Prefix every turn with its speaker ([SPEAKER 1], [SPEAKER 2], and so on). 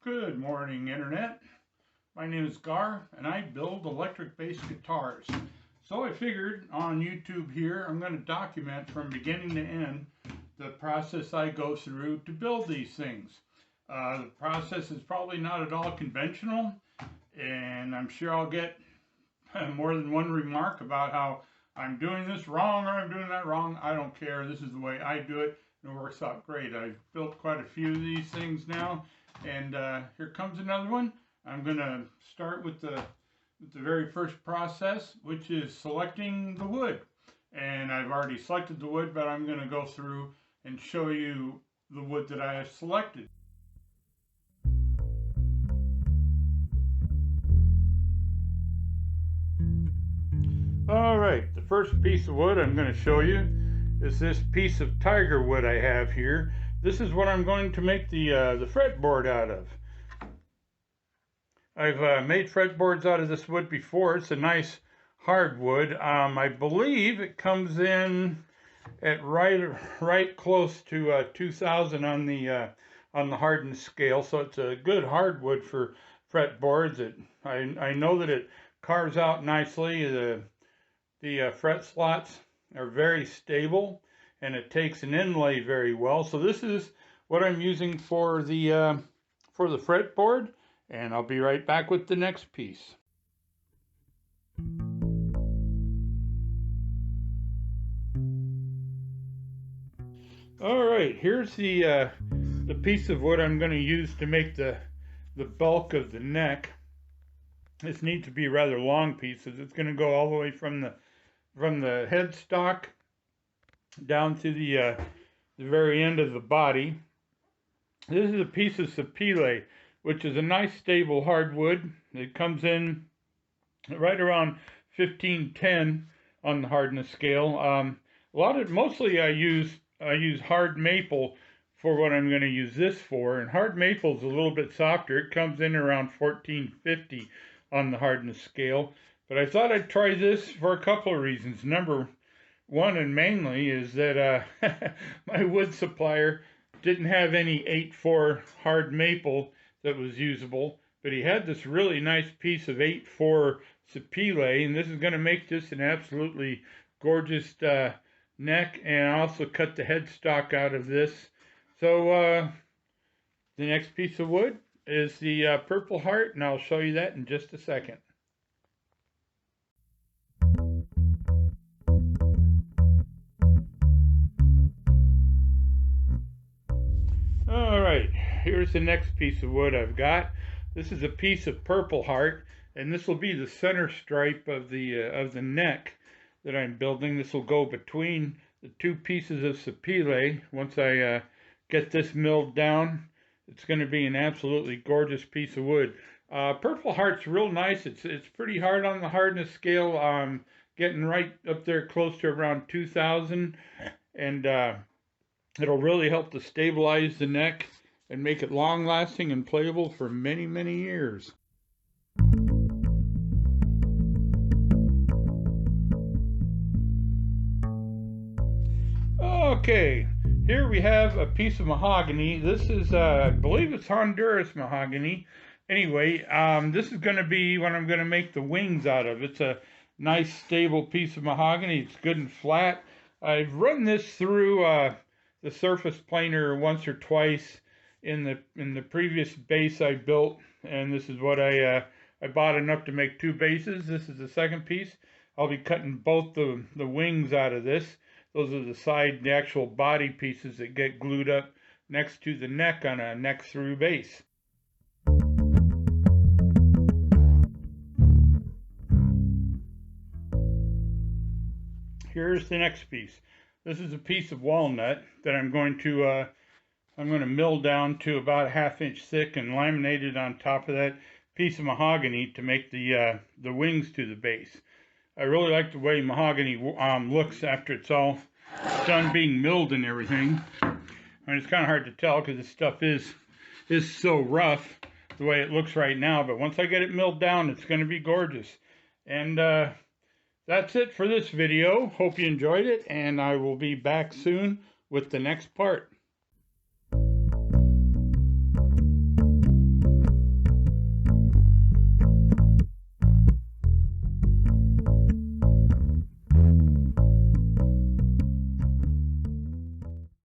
[SPEAKER 1] Good morning, Internet. My name is Gar, and I build electric bass guitars. So I figured on YouTube here, I'm going to document from beginning to end the process I go through to build these things. The process is probably not at all conventional, and I'm sure I'll get more than one remark about how I'm doing this wrong or I'm doing that wrong. I don't care. This is the way I do it, and it works out great. I've built quite a few of these things now, and here comes another one. I'm going to start with the very first process, which is selecting the wood. And I've already selected the wood, but I'm going to go through and show you the wood that I have selected. All right, the first piece of wood I'm going to show you is this piece of tiger wood I have here. This is what I'm going to make the fretboard out of. I've made fretboards out of this wood before. It's a nice hardwood. I believe it comes in at right close to 2,000 on the hardness scale, so it's a good hardwood for fretboards. I know that it carves out nicely. The fret slots are very stable, and it takes an inlay very well. So this is what I'm using for the fretboard, and I'll be right back with the next piece. All right, here's the piece of wood I'm going to use to make the bulk of the neck. This needs to be rather long pieces. It's going to go all the way from the headstock down to the very end of the body. This is a piece of sapele, which is a nice stable hardwood. It comes in right around 1510 on the hardness scale. Mostly I use hard maple for what I'm going to use this for, and hard maple is a little bit softer. It comes in around 1450 on the hardness scale. But I thought I'd try this for a couple of reasons. Number one, and mainly, is that my wood supplier didn't have any 8/4 hard maple that was usable, but he had this really nice piece of 8/4 sapele, and this is going to make this an absolutely gorgeous neck. And I also cut the headstock out of this. So the next piece of wood is the Purple Heart, and I'll show you that in just a second. Alright, here's the next piece of wood I've got. This is a piece of Purple Heart, and this will be the center stripe of the neck that I'm building. This will go between the two pieces of sapele. Once I get this milled down, it's going to be an absolutely gorgeous piece of wood. Purple Heart's real nice. It's pretty hard on the hardness scale, getting right up there close to around 2,000, and it'll really help to stabilize the neck and make it long-lasting and playable for many, many years. Okay, here we have a piece of mahogany. This is, I believe it's Honduras mahogany. Anyway, this is going to be what I'm going to make the wings out of. It's a nice, stable piece of mahogany. It's good and flat. I've run this through the surface planer once or twice in the previous base I built, and this is what I bought enough to make two bases. This is the second piece. I'll be cutting both the wings out of this. Those are the actual body pieces that get glued up next to the neck on a neck through base. Here's the next piece. This is a piece of walnut that I'm going to mill down to about a 1/2 inch thick and laminate it on top of that piece of mahogany to make the wings to the base. I really like the way mahogany looks after it's all done being milled and everything. I mean, it's kind of hard to tell because this stuff is so rough the way it looks right now, but once I get it milled down, it's going to be gorgeous. And that's it for this video. Hope you enjoyed it, and I will be back soon with the next part.